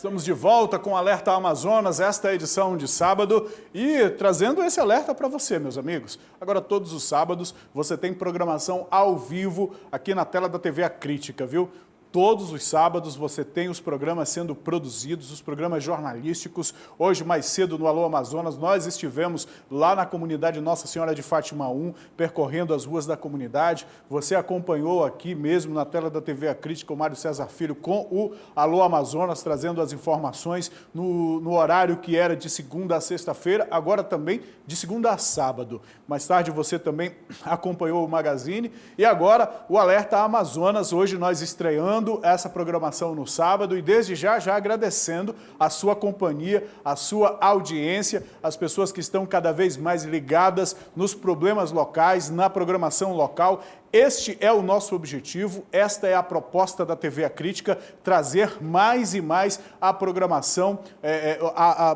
Estamos de volta com o Alerta Amazonas, esta é a edição de sábado e trazendo esse alerta para você, meus amigos. Agora, todos os sábados, você tem programação ao vivo aqui na tela da TV A Crítica, viu? Todos os sábados você tem os programas sendo produzidos, os programas jornalísticos. Hoje, mais cedo, no Alô Amazonas, nós estivemos lá na comunidade Nossa Senhora de Fátima 1, percorrendo as ruas da comunidade. Você acompanhou aqui mesmo na tela da TV A Crítica o Mário César Filho com o Alô Amazonas, trazendo as informações no horário que era de segunda a sexta-feira, agora também de segunda a sábado. Mais tarde você também acompanhou o Magazine e agora o Alerta Amazonas. Hoje nós estreamos essa programação no sábado e desde já agradecendo a sua companhia, a sua audiência, as pessoas que estão cada vez mais ligadas nos problemas locais, na programação local. Este é o nosso objetivo, esta é a proposta da TV A Crítica, trazer mais e mais a programação,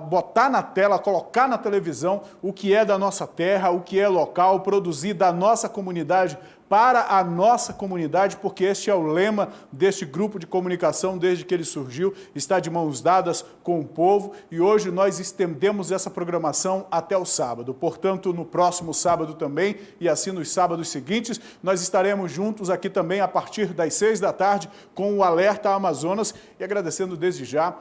botar na tela, colocar na televisão o que é da nossa terra, o que é local, produzir da nossa comunidade para a nossa comunidade, porque este é o lema deste grupo de comunicação desde que ele surgiu, está de mãos dadas com o povo e hoje nós estendemos essa programação até o sábado. Portanto, no próximo sábado também e assim nos sábados seguintes, nós estaremos juntos aqui também a partir das 6 da tarde com o Alerta Amazonas e agradecendo desde já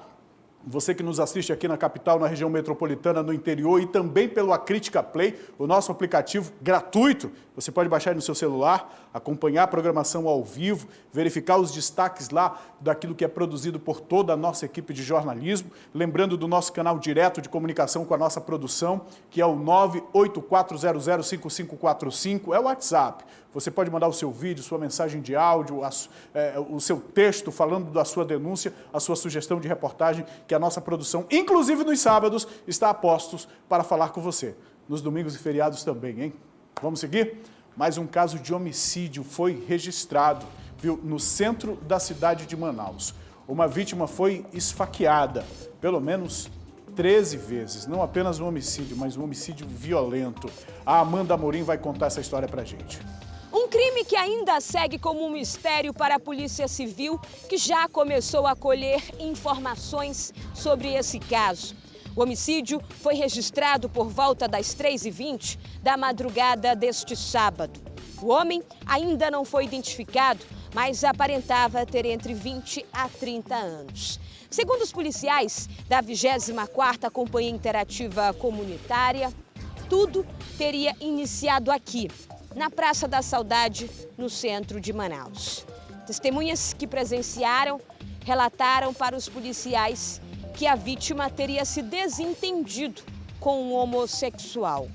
você que nos assiste aqui na capital, na região metropolitana, no interior e também pelo A Crítica Play, o nosso aplicativo gratuito. Você pode baixar aí no seu celular, acompanhar a programação ao vivo, verificar os destaques lá daquilo que é produzido por toda a nossa equipe de jornalismo. Lembrando do nosso canal direto de comunicação com a nossa produção, que é o 984005545, é o WhatsApp. Você pode mandar o seu vídeo, sua mensagem de áudio, o seu texto falando da sua denúncia, a sua sugestão de reportagem, que a nossa produção, inclusive nos sábados, está a postos para falar com você. Nos domingos e feriados também, hein? Vamos seguir? Mais um caso de homicídio foi registrado, viu, no centro da cidade de Manaus. Uma vítima foi esfaqueada, pelo menos 13 vezes. Não apenas um homicídio, mas um homicídio violento. A Amanda Amorim vai contar essa história pra gente. Um crime que ainda segue como um mistério para a Polícia Civil, que já começou a colher informações sobre esse caso. O homicídio foi registrado por volta das 3h20 da madrugada deste sábado. O homem ainda não foi identificado, mas aparentava ter entre 20 a 30 anos. Segundo os policiais da 24ª Companhia Interativa Comunitária, tudo teria iniciado aqui, na Praça da Saudade, no centro de Manaus. Testemunhas que presenciaram relataram para os policiais que a vítima teria se desentendido com um homossexual.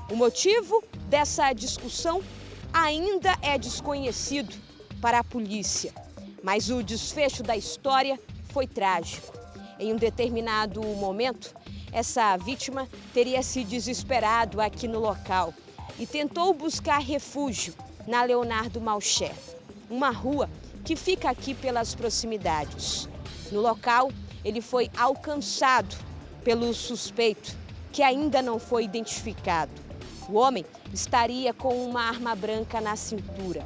O motivo dessa discussão ainda é desconhecido para a polícia, mas o desfecho da história foi trágico. Em um determinado momento, essa vítima teria se desesperado aqui no local e tentou buscar refúgio na Leonardo Malcher, uma rua que fica aqui pelas proximidades. No local, ele foi alcançado pelo suspeito, que ainda não foi identificado. O homem estaria com uma arma branca na cintura.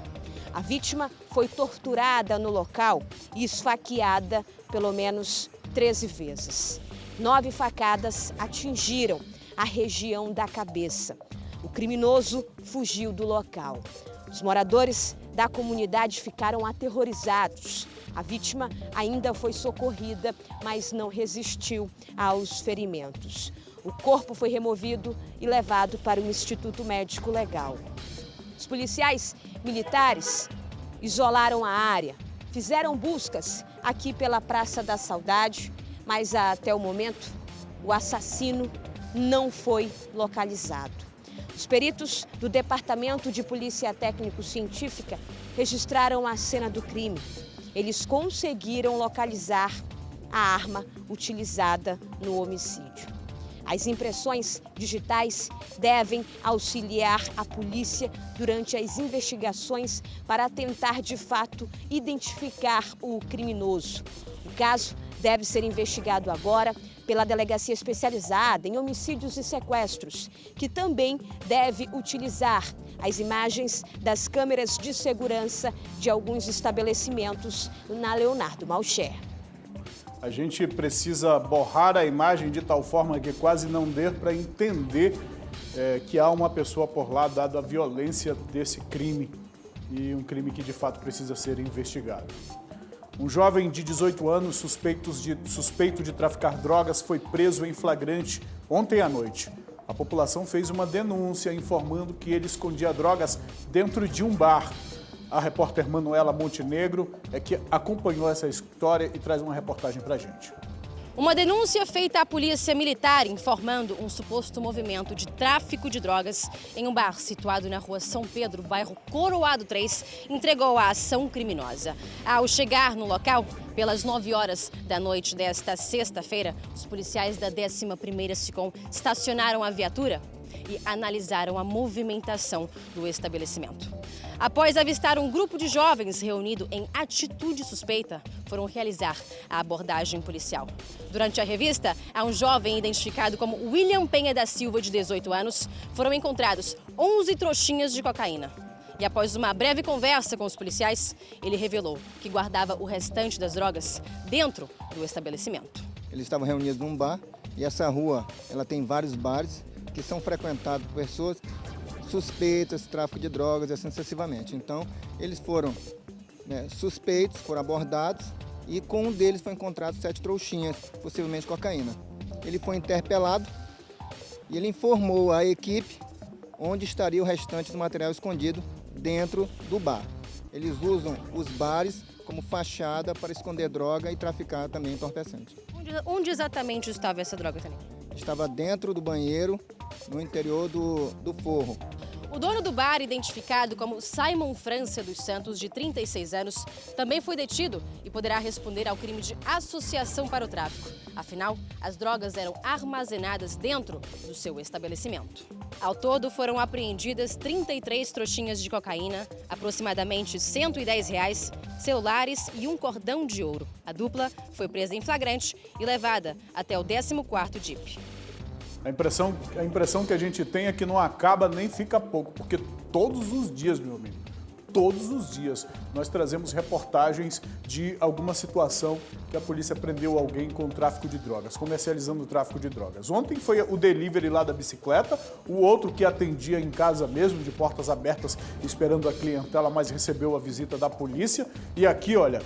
A vítima foi torturada no local e esfaqueada pelo menos 13 vezes. 9 facadas atingiram a região da cabeça. O criminoso fugiu do local. Os moradores da comunidade ficaram aterrorizados. A vítima ainda foi socorrida, mas não resistiu aos ferimentos. O corpo foi removido e levado para o Instituto Médico Legal. Os policiais militares isolaram a área, fizeram buscas aqui pela Praça da Saudade, mas até o momento o assassino não foi localizado. Os peritos do Departamento de Polícia Técnico-Científica registraram a cena do crime. Eles conseguiram localizar a arma utilizada no homicídio. As impressões digitais devem auxiliar a polícia durante as investigações para tentar, de fato, identificar o criminoso. O caso deve ser investigado agora pela Delegacia Especializada em Homicídios e Sequestros, que também deve utilizar as imagens das câmeras de segurança de alguns estabelecimentos na Leonardo Malcher. A gente precisa borrar a imagem de tal forma que quase não dê para entender que há uma pessoa por lá, dada a violência desse crime, e um crime que de fato precisa ser investigado. Um jovem de 18 anos suspeito de traficar drogas foi preso em flagrante ontem à noite. A população fez uma denúncia informando que ele escondia drogas dentro de um bar. A repórter Manuela Montenegro é que acompanhou essa história e traz uma reportagem para a gente. Uma denúncia feita à polícia militar informando um suposto movimento de tráfico de drogas em um bar situado na rua São Pedro, bairro Coroado 3, entregou a ação criminosa. Ao chegar no local, pelas 9 horas da noite desta sexta-feira, os policiais da 11ª SICOM estacionaram a viatura e analisaram a movimentação do estabelecimento. Após avistar um grupo de jovens reunido em atitude suspeita, foram realizar a abordagem policial. Durante a revista, a um jovem identificado como William Penha da Silva, de 18 anos, foram encontrados 11 trouxinhas de cocaína. E após uma breve conversa com os policiais, ele revelou que guardava o restante das drogas dentro do estabelecimento. Eles estavam reunidos num bar e essa rua ela tem vários bares que são frequentados por pessoas suspeitas de tráfico de drogas e assim sucessivamente. Então, eles foram suspeitos, foram abordados e com um deles foi encontrado 7 trouxinhas, possivelmente cocaína. Ele foi interpelado e ele informou à equipe onde estaria o restante do material escondido dentro do bar. Eles usam os bares como fachada para esconder droga e traficar também entorpecente. Onde exatamente estava essa droga, Tenente? Estava dentro do banheiro, no interior do forro. O dono do bar, identificado como Simon França dos Santos, de 36 anos, também foi detido e poderá responder ao crime de associação para o tráfico. Afinal, as drogas eram armazenadas dentro do seu estabelecimento. Ao todo, foram apreendidas 33 trouxinhas de cocaína, aproximadamente R$ 110, celulares e um cordão de ouro. A dupla foi presa em flagrante e levada até o 14º DIP. A impressão que a gente tem é que não acaba nem fica pouco, porque todos os dias, meu amigo, todos os dias nós trazemos reportagens de alguma situação que a polícia prendeu alguém com tráfico de drogas, comercializando o tráfico de drogas. Ontem foi o delivery lá da bicicleta, o outro que atendia em casa mesmo, de portas abertas, esperando a clientela, mas recebeu a visita da polícia. E aqui, olha,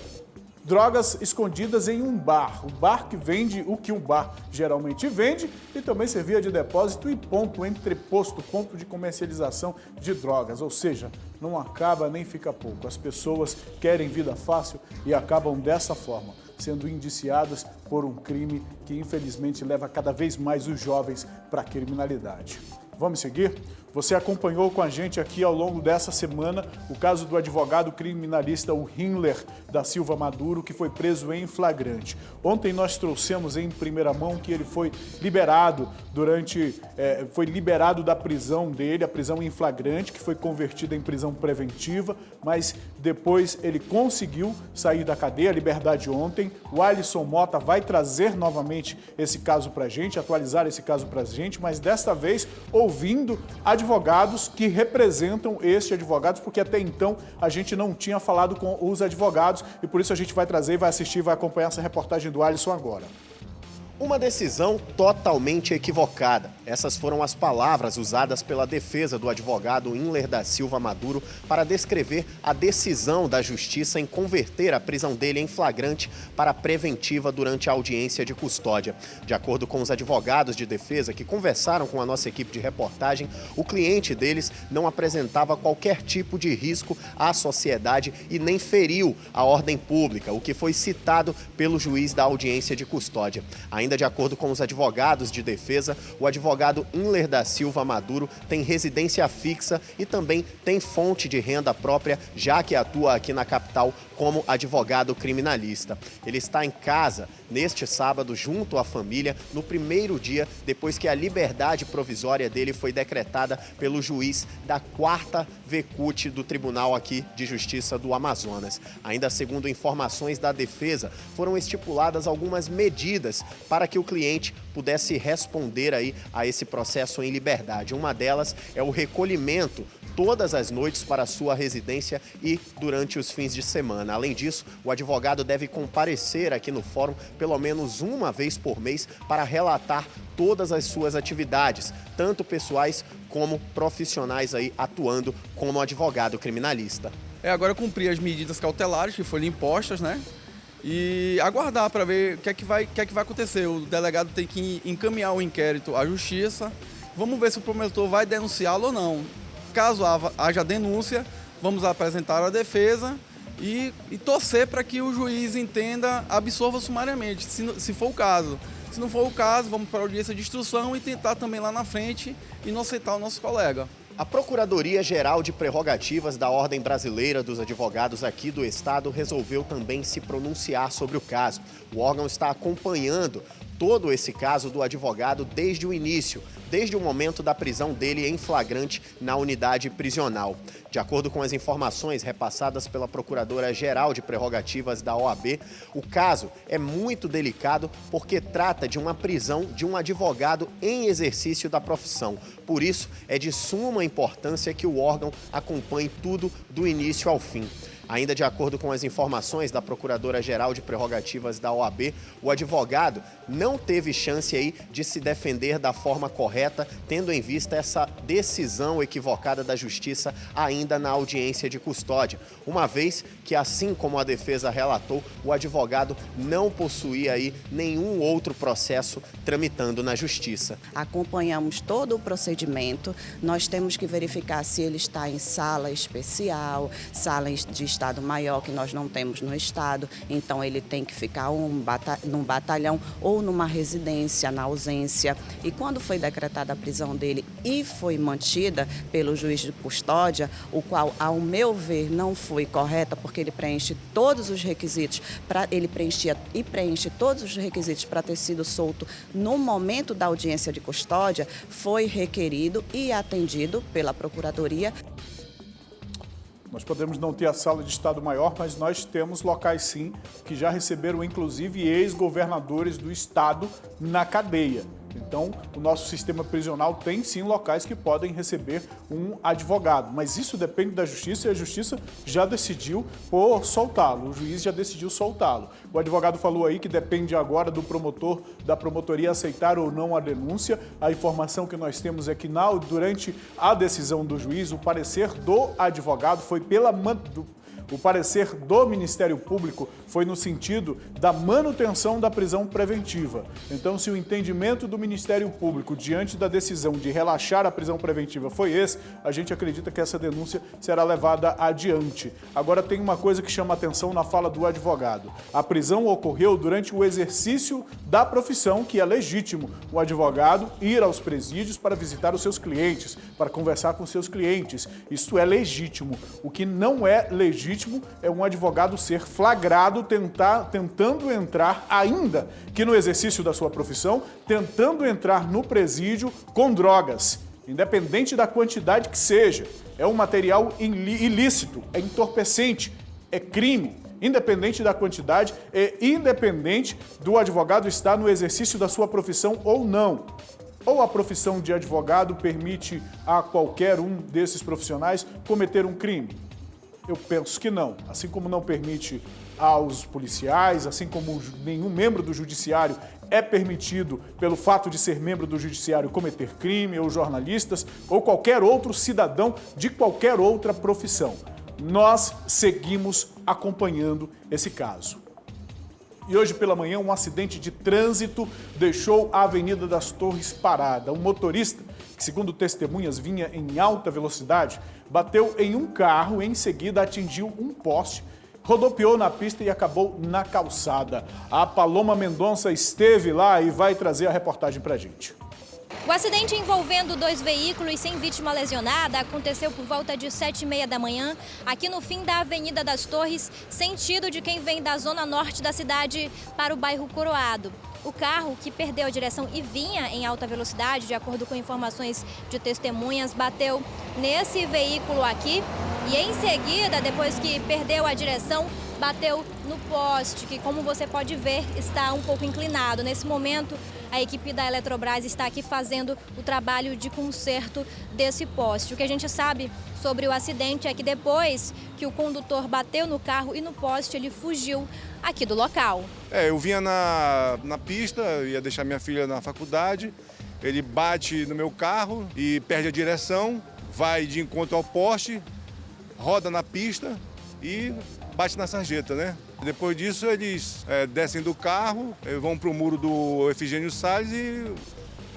drogas escondidas em um bar, o bar que vende o que um bar geralmente vende e também servia de depósito e ponto, entreposto, ponto de comercialização de drogas, ou seja, não acaba nem fica pouco. As pessoas querem vida fácil e acabam dessa forma, sendo indiciadas por um crime que infelizmente leva cada vez mais os jovens para a criminalidade. Vamos seguir? Você acompanhou com a gente aqui ao longo dessa semana o caso do advogado criminalista Himmler da Silva Maduro, que foi preso em flagrante. Ontem nós trouxemos em primeira mão que ele foi liberado da prisão dele, a prisão em flagrante, que foi convertida em prisão preventiva, mas depois ele conseguiu sair da cadeia, a liberdade ontem. O Alisson Mota vai trazer novamente esse caso pra gente, atualizar esse caso pra gente, mas desta vez ouvindo advogados que representam estes advogados, porque até então a gente não tinha falado com os advogados e por isso a gente vai trazer, vai assistir, vai acompanhar essa reportagem do Alisson agora. Uma decisão totalmente equivocada. Essas foram as palavras usadas pela defesa do advogado Himmler da Silva Maduro para descrever a decisão da justiça em converter a prisão dele em flagrante para preventiva durante a audiência de custódia. De acordo com os advogados de defesa que conversaram com a nossa equipe de reportagem, o cliente deles não apresentava qualquer tipo de risco à sociedade e nem feriu a ordem pública, o que foi citado pelo juiz da audiência de custódia. Ainda de acordo com os advogados de defesa, o advogado Himmler da Silva Maduro tem residência fixa e também tem fonte de renda própria, já que atua aqui na capital como advogado criminalista. Ele está em casa neste sábado junto à família, no primeiro dia depois que a liberdade provisória dele foi decretada pelo juiz da 4ª VCUT do Tribunal aqui de Justiça do Amazonas. Ainda segundo informações da defesa, foram estipuladas algumas medidas para para que o cliente pudesse responder aí a esse processo em liberdade. Uma delas é o recolhimento todas as noites para a sua residência e durante os fins de semana. Além disso, o advogado deve comparecer aqui no fórum pelo menos uma vez por mês para relatar todas as suas atividades, tanto pessoais como profissionais aí atuando como advogado criminalista. Agora cumprir as medidas cautelares que foram impostas, né? E aguardar para ver o que é que vai acontecer. O delegado tem que encaminhar o inquérito à justiça. Vamos ver se o promotor vai denunciá-lo ou não. Caso haja denúncia, vamos apresentar a defesa e torcer para que o juiz entenda, absorva sumariamente, se for o caso. Se não for o caso, vamos para a audiência de instrução e tentar também lá na frente inocentar o nosso colega. A Procuradoria-Geral de Prerrogativas da Ordem Brasileira dos Advogados aqui do Estado resolveu também se pronunciar sobre o caso. O órgão está acompanhando todo esse caso do advogado desde o início, desde o momento da prisão dele em flagrante na unidade prisional. De acordo com as informações repassadas pela Procuradora-Geral de Prerrogativas da OAB, o caso é muito delicado porque trata de uma prisão de um advogado em exercício da profissão. Por isso, é de suma importância que o órgão acompanhe tudo do início ao fim. Ainda de acordo com as informações da Procuradora-Geral de Prerrogativas da OAB, o advogado não teve chance aí de se defender da forma correta, tendo em vista essa decisão equivocada da Justiça ainda na audiência de custódia, uma vez que, assim como a defesa relatou, o advogado não possuía aí nenhum outro processo tramitando na Justiça. Acompanhamos todo o procedimento, nós temos que verificar se ele está em sala especial, sala de estado maior, que nós não temos no estado, então ele tem que ficar num batalhão ou numa residência na ausência. E quando foi decretada a prisão dele e foi mantida pelo juiz de custódia, o qual, ao meu ver, não foi correta, porque ele preenche todos os requisitos, preenche todos os requisitos para ter sido solto no momento da audiência de custódia, foi requerido e atendido pela Procuradoria. Nós podemos não ter a sala de Estado Maior, mas nós temos locais sim que já receberam inclusive ex-governadores do Estado na cadeia. Então, o nosso sistema prisional tem sim locais que podem receber um advogado, mas isso depende da Justiça e a Justiça já decidiu por soltá-lo, o juiz já decidiu soltá-lo. O advogado falou aí que depende agora do promotor, da promotoria aceitar ou não a denúncia. A informação que nós temos é que durante a decisão do juiz, o parecer do advogado foi o parecer do Ministério Público foi no sentido da manutenção da prisão preventiva. Então, se o entendimento do Ministério Público diante da decisão de relaxar a prisão preventiva foi esse, a gente acredita que essa denúncia será levada adiante. Agora, tem uma coisa que chama atenção na fala do advogado. A prisão ocorreu durante o exercício da profissão, que é legítimo o advogado ir aos presídios para visitar os seus clientes, para conversar com seus clientes. Isso é legítimo. O que não é legítimo é um advogado ser flagrado tentando entrar, ainda que no exercício da sua profissão, tentando entrar no presídio com drogas, independente da quantidade que seja. É um material ilícito, é entorpecente, é crime. Independente da quantidade, independente do advogado estar no exercício da sua profissão ou não. Ou a profissão de advogado permite a qualquer um desses profissionais cometer um crime? Eu penso que não. Assim como não permite aos policiais, assim como nenhum membro do judiciário é permitido, pelo fato de ser membro do judiciário, cometer crime, ou jornalistas, ou qualquer outro cidadão de qualquer outra profissão. Nós seguimos acompanhando esse caso. E hoje pela manhã, um acidente de trânsito deixou a Avenida das Torres parada. Um motorista, que segundo testemunhas vinha em alta velocidade, bateu em um carro e em seguida atingiu um poste, rodopiou na pista e acabou na calçada. A Paloma Mendonça esteve lá e vai trazer a reportagem pra gente. O acidente envolvendo 2 veículos sem vítima lesionada aconteceu por volta de 7h30 da manhã, aqui no fim da Avenida das Torres, sentido de quem vem da zona norte da cidade para o bairro Coroado. O carro, que perdeu a direção e vinha em alta velocidade, de acordo com informações de testemunhas, bateu nesse veículo aqui e em seguida, depois que perdeu a direção, bateu no poste, que, como você pode ver, está um pouco inclinado. Nesse momento, a equipe da Eletrobras está aqui fazendo o trabalho de conserto desse poste. O que a gente sabe sobre o acidente é que depois que o condutor bateu no carro e no poste, ele fugiu aqui do local. Eu vinha na pista, ia deixar minha filha na faculdade, ele bate no meu carro e perde a direção, vai de encontro ao poste, roda na pista e bate na sarjeta, né? Depois disso, eles descem do carro, vão para o muro do Efigênio Salles e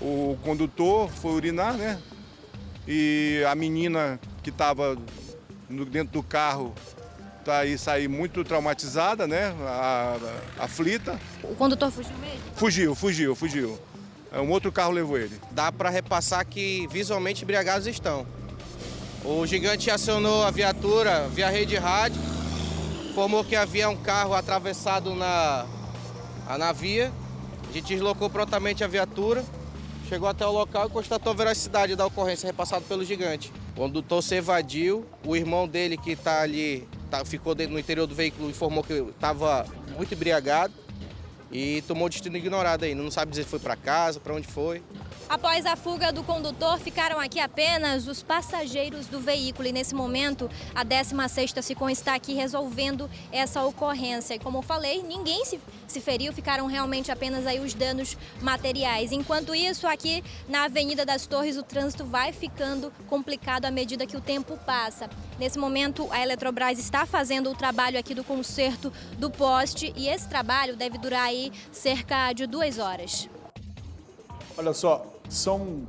o condutor foi urinar, né? E a menina que estava dentro do carro saiu muito traumatizada, né? Aflita. O condutor fugiu mesmo? Fugiu. Um outro carro levou ele. Dá para repassar que visualmente embriagados estão. O gigante acionou a viatura via rede rádio, informou que havia um carro atravessado na via. A gente deslocou prontamente a viatura, chegou até o local e constatou a veracidade da ocorrência repassada pelo gigante. O condutor se evadiu, o irmão dele que está ali, ficou no interior do veículo, informou que estava muito embriagado e tomou o destino ignorado aí. Não sabe dizer se foi para casa, para onde foi. Após a fuga do condutor, ficaram aqui apenas os passageiros do veículo e, nesse momento, a 16ª SICOM está aqui resolvendo essa ocorrência. E, como eu falei, ninguém se feriu, ficaram realmente apenas aí os danos materiais. Enquanto isso, aqui na Avenida das Torres, o trânsito vai ficando complicado à medida que o tempo passa. Nesse momento, a Eletrobras está fazendo o trabalho aqui do conserto do poste e esse trabalho deve durar aí cerca de 2 horas. Olha só, são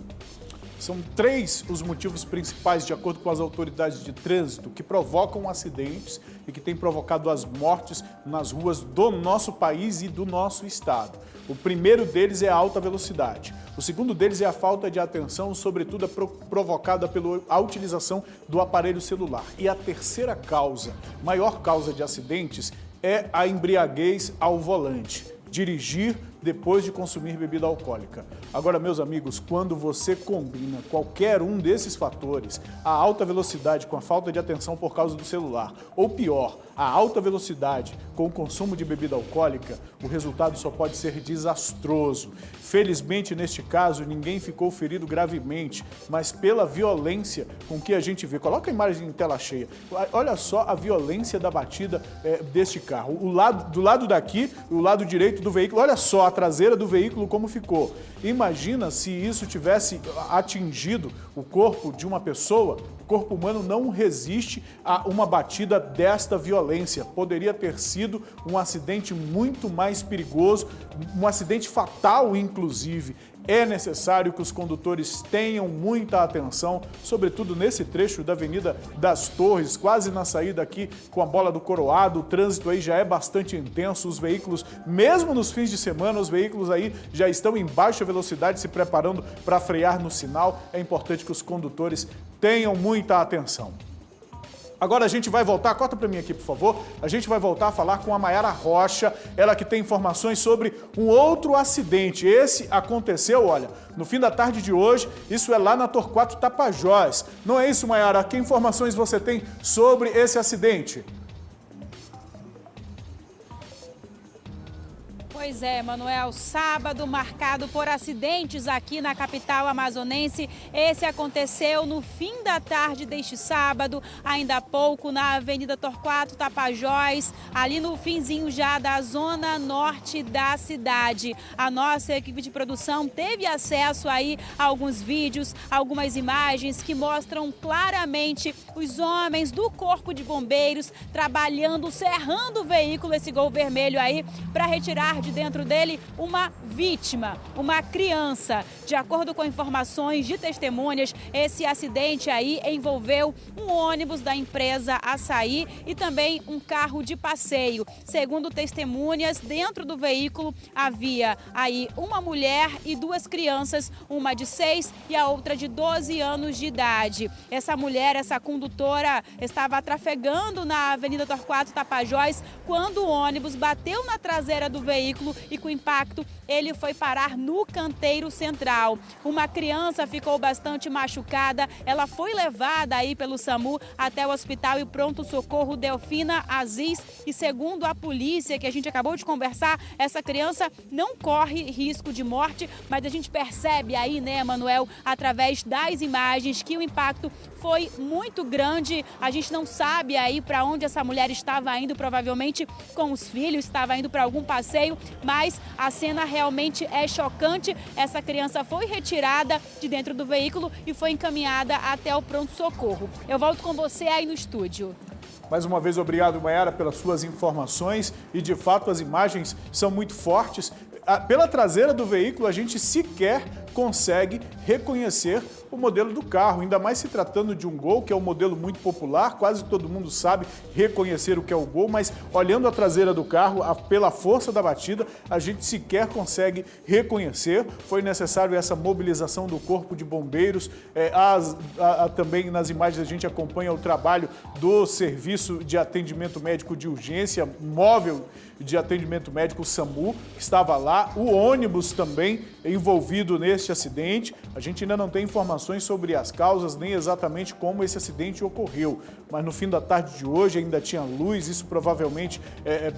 3 os motivos principais, de acordo com as autoridades de trânsito, que provocam acidentes e que têm provocado as mortes nas ruas do nosso país e do nosso estado. O primeiro deles é a alta velocidade. O segundo deles é a falta de atenção, sobretudo provocada pela utilização do aparelho celular. E a terceira causa, maior causa de acidentes, é a embriaguez ao volante. Dirigir depois de consumir bebida alcoólica. Agora, meus amigos, quando você combina qualquer um desses fatores, a alta velocidade com a falta de atenção por causa do celular, ou pior, a alta velocidade com o consumo de bebida alcoólica, o resultado só pode ser desastroso. Felizmente, neste caso, ninguém ficou ferido gravemente, mas pela violência com que a gente vê. Coloca a imagem em tela cheia. Olha só a violência da batida deste carro. Do lado daqui, o lado direito do veículo, olha só a traseira do veículo como ficou. Imagina se isso tivesse atingido o corpo de uma pessoa. O corpo humano não resiste a uma batida desta violência. Poderia ter sido um acidente muito mais perigoso, um acidente fatal, inclusive. É necessário que os condutores tenham muita atenção, sobretudo nesse trecho da Avenida das Torres, quase na saída aqui com a Bola do Coroado. O trânsito aí já é bastante intenso, os veículos, mesmo nos fins de semana, os veículos aí já estão em baixa velocidade se preparando para frear no sinal. É importante que os condutores tenham muita atenção. Agora a gente vai voltar, corta para mim aqui, por favor, a gente vai voltar a falar com a Mayara Rocha, ela que tem informações sobre um outro acidente. Esse aconteceu, olha, no fim da tarde de hoje, isso é lá na Torquato Tapajós. Não é isso, Mayara? Que informações você tem sobre esse acidente? Pois é, Manuel, sábado marcado por acidentes aqui na capital amazonense. Esse aconteceu no fim da tarde deste sábado, ainda há pouco, na Avenida Torquato Tapajós, ali no finzinho já da zona norte da cidade. A nossa equipe de produção teve acesso aí a alguns vídeos, algumas imagens que mostram claramente os homens do Corpo de Bombeiros trabalhando, serrando o veículo, esse Gol vermelho aí, para retirar de dentro dele uma vítima, uma criança. De acordo com informações de testemunhas, esse acidente aí envolveu um ônibus da empresa Açaí e também um carro de passeio. Segundo testemunhas, dentro do veículo havia aí uma mulher e 2 crianças, uma de 6 e a outra de 12 anos de idade. Essa mulher, essa condutora, estava trafegando na Avenida Torquato Tapajós quando o ônibus bateu na traseira do veículo veículo e com impacto ele foi parar no canteiro central. Uma criança ficou bastante machucada, ela foi levada aí pelo SAMU até o hospital e pronto-socorro Delfina Aziz e segundo a polícia que a gente acabou de conversar, essa criança não corre risco de morte, mas a gente percebe aí, né, Manuel, através das imagens que o impacto foi muito grande. A gente não sabe aí para onde essa mulher estava indo, provavelmente com os filhos, estava indo para algum passeio, mas a cena realmente é chocante. Essa criança foi retirada de dentro do veículo e foi encaminhada até o pronto-socorro. Eu volto com você aí no estúdio. Mais uma vez, obrigado, Mayara, pelas suas informações e, de fato, as imagens são muito fortes. Pela traseira do veículo, a gente sequer consegue reconhecer o modelo do carro, ainda mais se tratando de um Gol, que é um modelo muito popular, quase todo mundo sabe reconhecer o que é o Gol, mas olhando a traseira do carro, pela força da batida, a gente sequer consegue reconhecer. Foi necessário essa mobilização do Corpo de Bombeiros, também nas imagens a gente acompanha o trabalho do Serviço de Atendimento Médico de Urgência, móvel de atendimento médico, o SAMU, que estava lá, o ônibus também envolvido neste acidente. A gente ainda não tem informações sobre as causas, nem exatamente como esse acidente ocorreu, mas no fim da tarde de hoje ainda tinha luz, isso provavelmente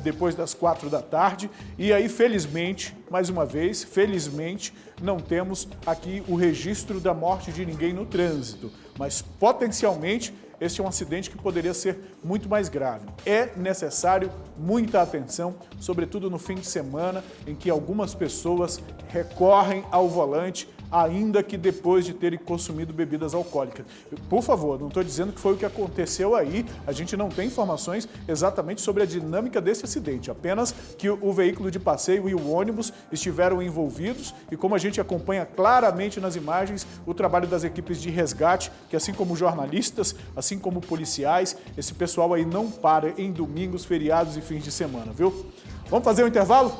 depois das 4 da tarde, e aí felizmente, mais uma vez, felizmente, não temos aqui o registro da morte de ninguém no trânsito, mas potencialmente este é um acidente que poderia ser muito mais grave. É necessário muita atenção, sobretudo no fim de semana, em que algumas pessoas recorrem ao volante, ainda que depois de terem consumido bebidas alcoólicas. Por favor, não estou dizendo que foi o que aconteceu aí, a gente não tem informações exatamente sobre a dinâmica desse acidente, apenas que o veículo de passeio e o ônibus estiveram envolvidos e como a gente acompanha claramente nas imagens, o trabalho das equipes de resgate, que assim como jornalistas, assim como policiais, esse pessoal aí não para em domingos, feriados e fins de semana, viu? Vamos fazer um intervalo?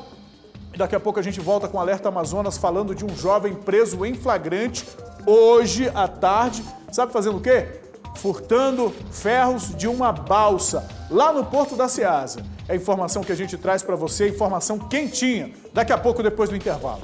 Daqui a pouco a gente volta com o Alerta Amazonas falando de um jovem preso em flagrante hoje à tarde. Sabe fazendo o quê? Furtando ferros de uma balsa lá no Porto da Ceasa. É a informação que a gente traz para você, informação quentinha. Daqui a pouco, depois do intervalo.